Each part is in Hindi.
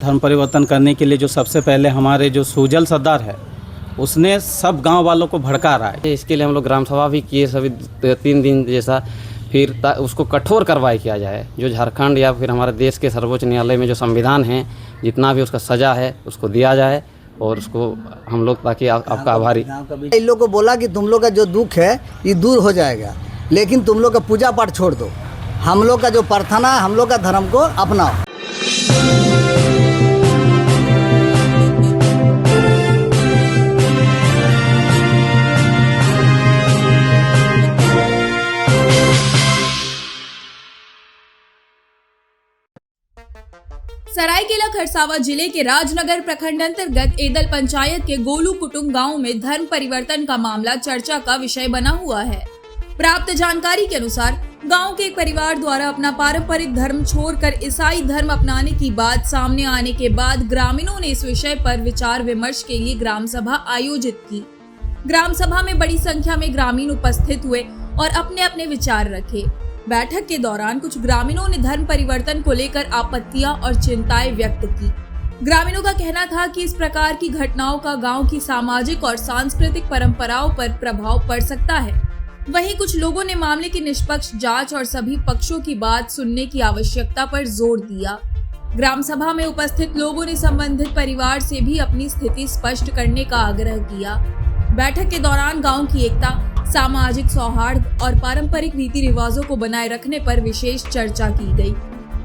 धर्म परिवर्तन करने के लिए जो सबसे पहले हमारे जो सुजल सरदार है उसने सब गांव वालों को भड़का रहा है। इसके लिए हम लोग ग्राम सभा भी किए सभी 3 दिन जैसा, फिर उसको कठोर कार्रवाई किया जाए। जो झारखंड या फिर हमारे देश के सर्वोच्च न्यायालय में जो संविधान है, जितना भी उसका सज़ा है उसको दिया जाए और उसको हम लोग ताकि आपका आभारी। इन लोग को बोला कि तुम लोग का जो दुख है ये दूर हो जाएगा, लेकिन तुम लोग का पूजा पाठ छोड़ दो, हम लोग का जो प्रार्थना है, हम लोग का धर्म को अपनाओ। सरायकेला खरसावां जिले के राजनगर प्रखंड अंतर्गत एदल पंचायत के गोलू कुटुंब गांव में धर्म परिवर्तन का मामला चर्चा का विषय बना हुआ है। प्राप्त जानकारी के अनुसार गांव के एक परिवार द्वारा अपना पारंपरिक धर्म छोड़कर ईसाई धर्म अपनाने की बात सामने आने के बाद ग्रामीणों ने इस विषय पर विचार विमर्श के लिए ग्राम सभा आयोजित की। ग्राम सभा में बड़ी संख्या में ग्रामीण उपस्थित हुए और अपने अपने विचार रखे। बैठक के दौरान कुछ ग्रामीणों ने धर्म परिवर्तन को लेकर आपत्तियां और चिंताएं व्यक्त की। ग्रामीणों का कहना था कि इस प्रकार की घटनाओं का गांव की सामाजिक और सांस्कृतिक परंपराओं पर प्रभाव पड़ सकता है। वहीं कुछ लोगों ने मामले की निष्पक्ष जांच और सभी पक्षों की बात सुनने की आवश्यकता पर जोर दिया। ग्राम सभा में उपस्थित लोगों ने संबंधित परिवार से भी अपनी स्थिति स्पष्ट करने का आग्रह किया। बैठक के दौरान गाँव की एकता, सामाजिक सौहार्द और पारंपरिक रीति रिवाजों को बनाए रखने पर विशेष चर्चा की गई।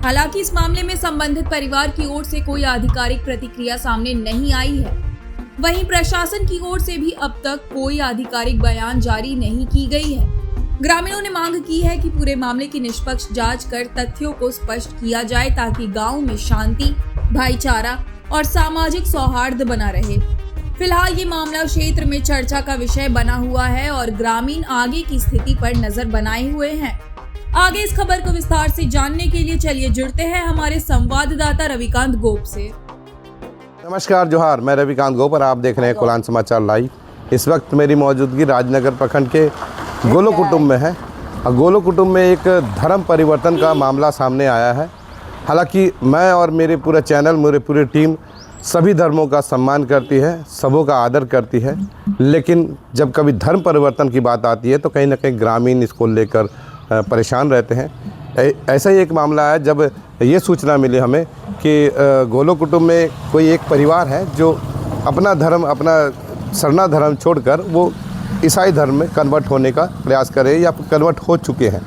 हालांकि इस मामले में संबंधित परिवार की ओर से कोई आधिकारिक प्रतिक्रिया सामने नहीं आई है। वहीं प्रशासन की ओर से भी अब तक कोई आधिकारिक बयान जारी नहीं की गई है। ग्रामीणों ने मांग की है कि पूरे मामले की निष्पक्ष जांच कर तथ्यों को स्पष्ट किया जाए ताकि गाँव में शांति, भाईचारा और सामाजिक सौहार्द बना रहे। फिलहाल ये मामला क्षेत्र में चर्चा का विषय बना हुआ है और ग्रामीण आगे की स्थिति पर नजर बनाए हुए हैं। आगे इस खबर को विस्तार से जानने के लिए चलिए जुड़ते हैं हमारे संवाददाता रविकांत गोप से। नमस्कार, जोहार। मैं रविकांत गोप और आप देख रहे हैं कोलान समाचार लाइव। इस वक्त मेरी मौजूदगी राजनगर प्रखंड के गोलो कुटुंब में है और गोलो कुटुंब में एक धर्म परिवर्तन का मामला सामने आया है। हालांकि मैं और मेरे पूरा चैनल, मेरी पूरी टीम सभी धर्मों का सम्मान करती है, सबों का आदर करती है, लेकिन जब कभी धर्म परिवर्तन की बात आती है तो कहीं ना कहीं ग्रामीण इसको लेकर परेशान रहते हैं। ऐसा ही एक मामला है जब ये सूचना मिली हमें कि गोलो कुटुंब में कोई एक परिवार है जो अपना धर्म, अपना सरना धर्म छोड़कर वो ईसाई धर्म में कन्वर्ट होने का प्रयास कर रहे हैं या कन्वर्ट हो चुके हैं।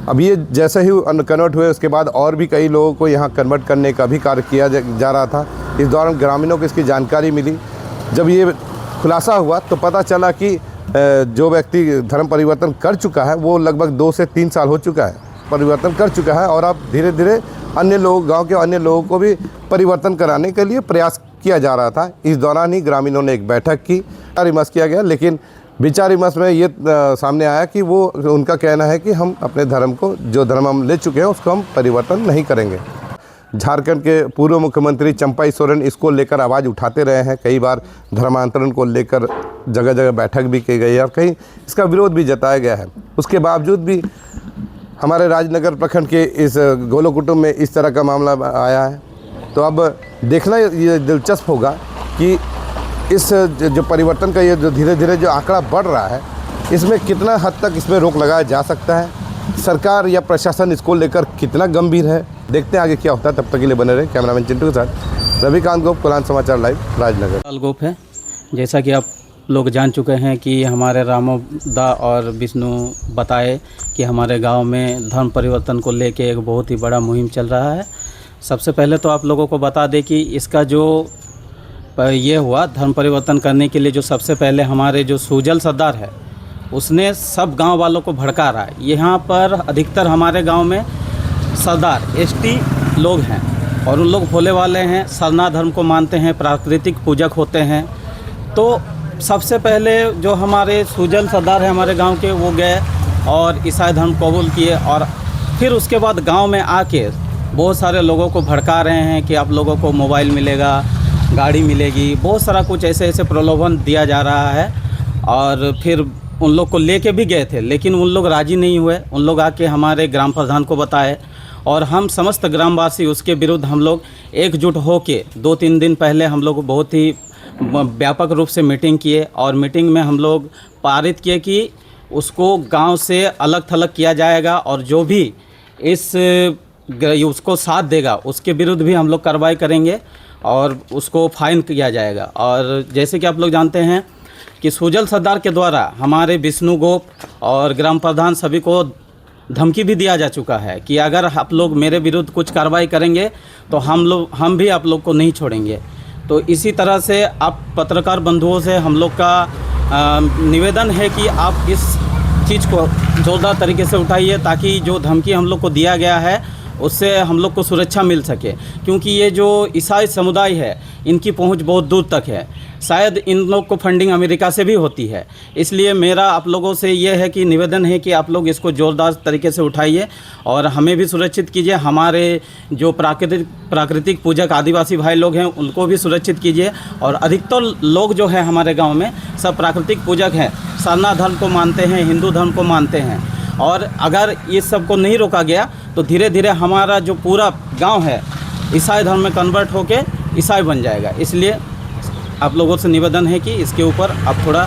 अब ये जैसे ही कन्वर्ट हुए उसके बाद और भी कई लोगों को यहाँ कन्वर्ट करने का भी कार्य किया जा रहा था। इस दौरान ग्रामीणों को इसकी जानकारी मिली। जब ये खुलासा हुआ तो पता चला कि जो व्यक्ति धर्म परिवर्तन कर चुका है वो लगभग 2 से 3 साल हो चुका है, परिवर्तन कर चुका है और अब धीरे धीरे अन्य लोग, गांव के अन्य लोगों को भी परिवर्तन कराने के लिए प्रयास किया जा रहा था। इस दौरान ही ग्रामीणों ने एक बैठक की, विचार विमर्श किया गया, लेकिन विचार विमर्श में ये सामने आया कि वो उनका कहना है कि हम अपने धर्म को, जो धर्म हम ले चुके हैं उसको हम परिवर्तन नहीं करेंगे। झारखंड के पूर्व मुख्यमंत्री चंपई सोरेन इसको लेकर आवाज़ उठाते रहे हैं। कई बार धर्मांतरण को लेकर जगह जगह बैठक भी की गई है और कहीं इसका विरोध भी जताया गया है। उसके बावजूद भी हमारे राजनगर प्रखंड के इस गोलो कुटुंब में इस तरह का मामला आया है। तो अब देखना ये दिलचस्प होगा कि इस जो परिवर्तन का ये जो धीरे धीरे जो आंकड़ा बढ़ रहा है, इसमें कितना हद तक इसमें रोक लगाया जा सकता है, सरकार या प्रशासन इसको लेकर कितना गंभीर है। देखते हैं आगे क्या होता है। तब तक के लिए बने रहे। कैमरामैन चिंटू के साथ रविकांत गोप, कोलान समाचार लाइव, राजनगर। गोप है। जैसा कि आप लोग जान चुके हैं कि हमारे रामोदा और विष्णु बताए कि हमारे गांव में धर्म परिवर्तन को लेके एक बहुत ही बड़ा मुहिम चल रहा है। सबसे पहले तो आप लोगों को बता दें कि इसका जो ये हुआ धर्म परिवर्तन करने के लिए जो सबसे पहले हमारे जो सुजल सरदार है उसने सब गांव वालों को भड़का रहा है। यहाँ पर अधिकतर हमारे गांव में सरदार एसटी लोग हैं और उन लोग भोले वाले हैं, सरना धर्म को मानते हैं, प्राकृतिक पूजक होते हैं। तो सबसे पहले जो हमारे सुजल सरदार हैं हमारे गांव के, वो गए और ईसाई धर्म कबूल किए और फिर उसके बाद गांव में आके बहुत सारे लोगों को भड़का रहे हैं कि आप लोगों को मोबाइल मिलेगा, गाड़ी मिलेगी, बहुत सारा कुछ ऐसे ऐसे प्रलोभन दिया जा रहा है। और फिर उन लोग को लेके भी गए थे, लेकिन उन लोग राज़ी नहीं हुए। उन लोग आके हमारे ग्राम प्रधान को बताए और हम समस्त ग्रामवासी उसके विरुद्ध हम लोग एकजुट होके 2-3 दिन पहले हम लोग बहुत ही व्यापक रूप से मीटिंग किए और मीटिंग में हम लोग पारित किए कि उसको गांव से अलग थलग किया जाएगा और जो भी उसको साथ देगा उसके विरुद्ध भी हम लोग कार्रवाई करेंगे और उसको फाइन किया जाएगा। और जैसे कि आप लोग जानते हैं कि सुजल सरदार के द्वारा हमारे विष्णु गोप और ग्राम प्रधान सभी को धमकी भी दिया जा चुका है कि अगर आप लोग मेरे विरुद्ध कुछ कार्रवाई करेंगे तो हम भी आप लोग को नहीं छोड़ेंगे। तो इसी तरह से आप पत्रकार बंधुओं से हम लोग का निवेदन है कि आप इस चीज़ को जोरदार तरीके से उठाइए ताकि जो धमकी हम लोग को दिया गया है उससे हम लोग को सुरक्षा मिल सके, क्योंकि ये जो ईसाई समुदाय है इनकी पहुंच बहुत दूर तक है। शायद इन लोग को फंडिंग अमेरिका से भी होती है। इसलिए मेरा आप लोगों से ये है कि निवेदन है कि आप लोग इसको ज़ोरदार तरीके से उठाइए और हमें भी सुरक्षित कीजिए। हमारे जो प्राकृतिक पूजक आदिवासी भाई लोग हैं उनको भी सुरक्षित कीजिए। और अधिकतर लोग जो है हमारे गाँव में सब प्राकृतिक पूजक हैं, सरना धर्म को मानते हैं, हिंदू धर्म को मानते हैं। और अगर इस सब को नहीं रोका गया तो धीरे धीरे हमारा जो पूरा गांव है ईसाई धर्म में कन्वर्ट होके ईसाई बन जाएगा। इसलिए आप लोगों से निवेदन है कि इसके ऊपर आप थोड़ा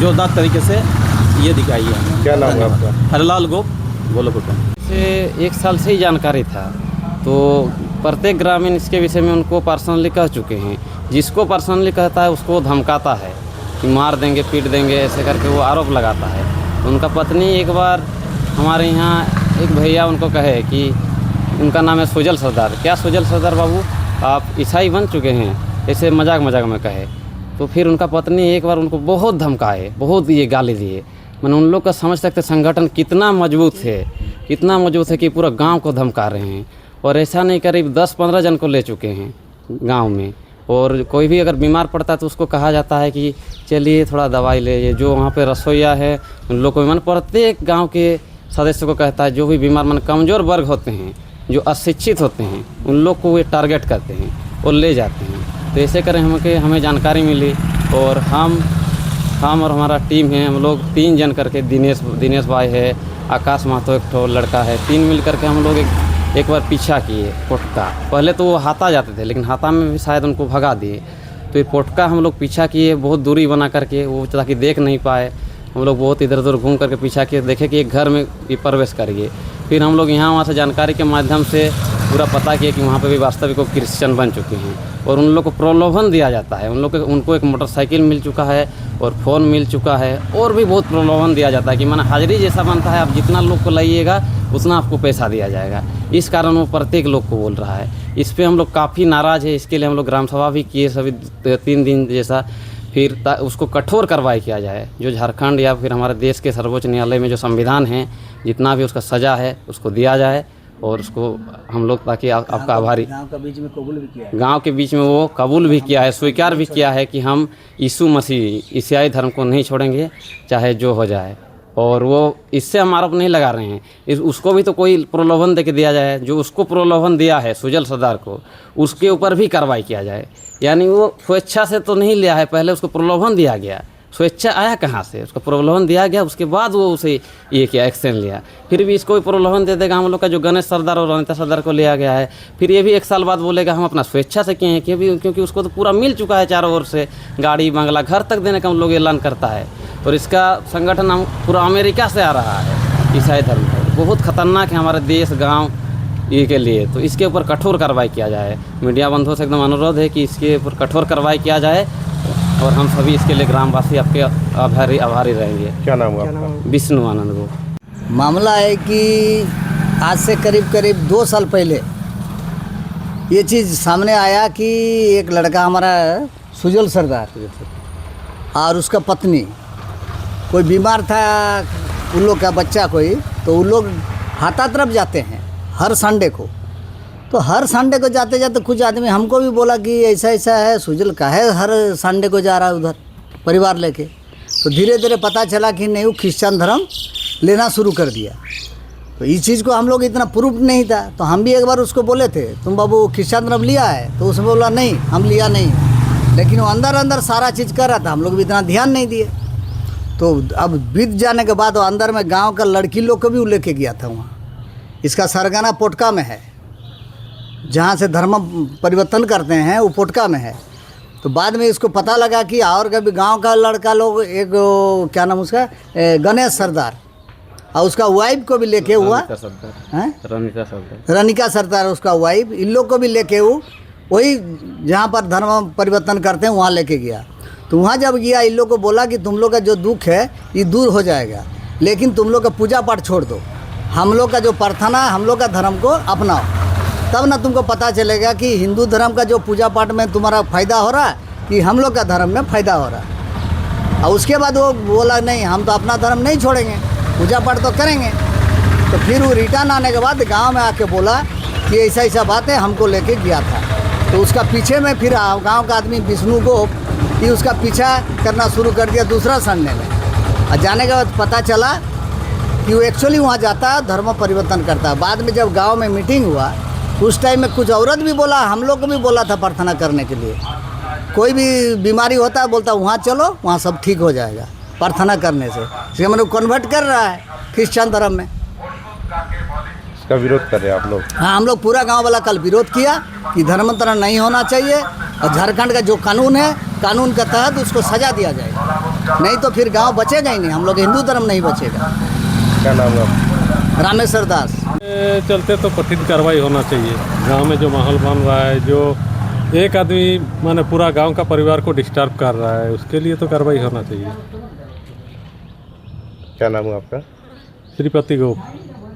जोरदार तरीके से ये दिखाइए। क्या नाम है आपका? हरलाल गोप, गोलो कुटुंब। से 1 साल से ही जानकारी था, तो प्रत्येक ग्रामीण इसके विषय में उनको पर्सनली कह चुके हैं। जिसको पर्सनली कहता है उसको धमकाता है कि मार देंगे, पीट देंगे, ऐसे करके वो आरोप लगाता है। उनका पत्नी एक बार हमारे यहाँ एक भैया उनको कहे कि उनका नाम है सुजल सरदार, क्या सुजल सरदार बाबू आप ईसाई बन चुके हैं, ऐसे मजाक में कहे। तो फिर उनका पत्नी एक बार उनको बहुत धमकाए, बहुत ये गाली दिए। मैंने उन लोग का समझ सकते संगठन कितना मजबूत है कि पूरा गांव को धमका रहे हैं। और ऐसा नहीं, करीब 10-15 जन को ले चुके हैं गांव में। और कोई भी अगर बीमार पड़ता है तो उसको कहा जाता है कि चलिए थोड़ा दवाई ले। जो वहाँ पे रसोईया है उन लोग को, प्रत्येक गांव के सदस्य को कहता है जो भी बीमार कमज़ोर वर्ग होते हैं, जो अशिक्षित होते हैं, उन लोग को वे टारगेट करते हैं और ले जाते हैं। तो ऐसे करें हमें जानकारी मिली और हम और हमारा टीम है, हम लोग 3 जन करके, दिनेश भाई है, आकाश महतो एक ठो लड़का है, 3 मिल करके हम लोग एक बार पीछा किए पोटका। पहले तो वो हाथा जाते थे लेकिन हाथा में भी शायद उनको भगा दिए। तो ये पोटका हम लोग पीछा किए बहुत दूरी बना करके, वो ताकि देख नहीं पाए। हम लोग बहुत इधर उधर घूम करके पीछा किए, देखे कि एक घर में ये प्रवेश करिए। फिर हम लोग यहाँ वहाँ से जानकारी के माध्यम से पूरा पता किया कि वहाँ पे भी वास्तविक वो क्रिश्चियन बन चुके हैं और उन लोग को प्रलोभन दिया जाता है। उनको एक मोटरसाइकिल मिल चुका है और फ़ोन मिल चुका है और भी बहुत प्रलोभन दिया जाता है कि माना हाजिरी जैसा बनता है, आप जितना लोग को लाइएगा उतना आपको पैसा दिया जाएगा। इस कारण वो प्रत्येक लोग को बोल रहा है। इस पर हम लोग काफ़ी नाराज़ है। इसके लिए हम लोग ग्राम सभा भी किए सभी 3 दिन जैसा। फिर उसको कठोर कार्रवाई किया जाए। जो झारखंड या फिर हमारे देश के सर्वोच्च न्यायालय में जो संविधान है, जितना भी उसका सज़ा है उसको दिया जाए और उसको हम लोग ताकि आपका आभारी गांव के बीच में कबूल भी किया है। गांव के बीच में वो कबूल भी किया है, स्वीकार भी किया है कि हम यीशु मसीह ईसाई धर्म को नहीं छोड़ेंगे चाहे जो हो जाए। और वो इससे हम आरोप नहीं लगा रहे हैं, उसको भी तो कोई प्रलोभन दे के दिया जाए। जो उसको प्रलोभन दिया है सुजल सरदार को, उसके ऊपर भी कार्रवाई किया जाए। यानी वो स्वेच्छा से तो नहीं लिया है, पहले उसको प्रलोभन दिया गया। स्वेच्छा आया कहाँ से? उसको प्रलोभन दिया गया, उसके बाद वो उसे ये किया, एक्शन लिया। फिर भी इसको भी प्रलोभन दे देगा हम लोग का जो गणेश सरदार और अनिता सरदार को लिया गया है। फिर ये भी 1 साल बाद बोलेगा हम अपना स्वेच्छा से किए हैं, क्योंकि उसको तो पूरा मिल चुका है चारों ओर से, गाड़ी बंगला घर तक देने का हम लोग ऐलान करता है। और इसका संगठन हम पूरा अमेरिका से आ रहा है ईसाई धर्म का, बहुत खतरनाक है हमारे देश गाँव ये के लिए। तो इसके ऊपर कठोर कार्रवाई किया जाए। मीडिया बंधुओं से एकदम अनुरोध है कि इसके ऊपर कठोर कार्रवाई किया जाए और हम सभी इसके लिए ग्रामवासी आपके आभारी रहेंगे। क्या नाम है आपका? विष्णु आनंद को। मामला है कि आज से करीब 2 साल पहले ये चीज़ सामने आया कि एक लड़का हमारा सुजल सरदार और उसका पत्नी कोई बीमार था, उन लोग का बच्चा कोई, तो उन लोग हाथा तरफ जाते हैं हर संडे को। तो हर संडे को जाते जाते कुछ आदमी हमको भी बोला कि ऐसा है, सुजल का है हर संडे को जा रहा है उधर परिवार लेके। तो धीरे धीरे पता चला कि नहीं, वो क्रिश्चियन धर्म लेना शुरू कर दिया। तो इस चीज़ को हम लोग इतना प्रूफ नहीं था, तो हम भी एक बार उसको बोले थे तुम बाबू क्रिश्चियन धर्म लिया है? तो उसने बोला नहीं हम लिया नहीं, लेकिन वो अंदर सारा चीज़ कर रहा था, हम लोग भी इतना ध्यान नहीं दिए। तो अब बीत जाने के बाद वो अंदर में गाँव का लड़की लोग को भी लेके गया था वहाँ इसका सरगना पोटका में है, जहाँ से धर्म परिवर्तन करते हैं वो पोटका में है। तो बाद में इसको पता लगा कि और कभी गांव का लड़का लोग एक क्या नाम उसका गणेश सरदार और उसका वाइफ को भी लेके हुआ हैं रनिका सरदार उसका वाइफ, इन लोग को भी लेके वो वही जहाँ पर धर्म परिवर्तन करते हैं वहाँ लेके गया। तो वहाँ जब गया इन लोग को बोला कि तुम लोग का जो दुख है ये दूर हो जाएगा, लेकिन तुम लोग का पूजा पाठ छोड़ दो, हम लोग का जो प्रार्थना हम लोग का धर्म को अपनाओ, तब ना तुमको पता चलेगा कि हिंदू धर्म का जो पूजा पाठ में तुम्हारा फ़ायदा हो रहा है कि हम लोग का धर्म में फ़ायदा हो रहा है। और उसके बाद वो बोला नहीं हम तो अपना धर्म नहीं छोड़ेंगे, पूजा पाठ तो करेंगे। तो फिर वो रिटर्न आने के बाद गांव में आके बोला कि ऐसा ऐसा बात है, हमको लेके गया था। तो उसका पीछे में फिर गांव का आदमी विष्णु को कि उसका पीछा करना शुरू कर दिया दूसरा संडे में। और जाने के बाद पता चला कि वो एक्चुअली वहाँ जाता है धर्म परिवर्तन करता है। बाद में जब गांव में मीटिंग हुआ उस टाइम में कुछ औरत भी बोला, हम लोग को भी बोला था प्रार्थना करने के लिए, कोई भी बीमारी होता है बोलता वहाँ चलो वहाँ सब ठीक हो जाएगा प्रार्थना करने से। इसलिए मैंने कन्वर्ट कर रहा है क्रिश्चियन धर्म में। इसका विरोध कर रहे हैं आप लोग? हाँ, हम लोग पूरा गांव वाला कल विरोध किया कि धर्मांतरण नहीं होना चाहिए और झारखंड का जो कानून है कानून के तहत उसको सजा दिया जाएगा, नहीं तो फिर गांव बचेगा ही नहीं, हम लोग हिंदू धर्म नहीं बचेगा। क्या नाम है आपका? रामेश्वर दास। चलते तो कठिन कार्रवाई होना चाहिए। गांव में जो माहौल बन रहा है, जो एक आदमी माने पूरा गांव का परिवार को डिस्टर्ब कर रहा है, उसके लिए तो कार्रवाई होना चाहिए। क्या नाम है आपका? श्रीपति गोप।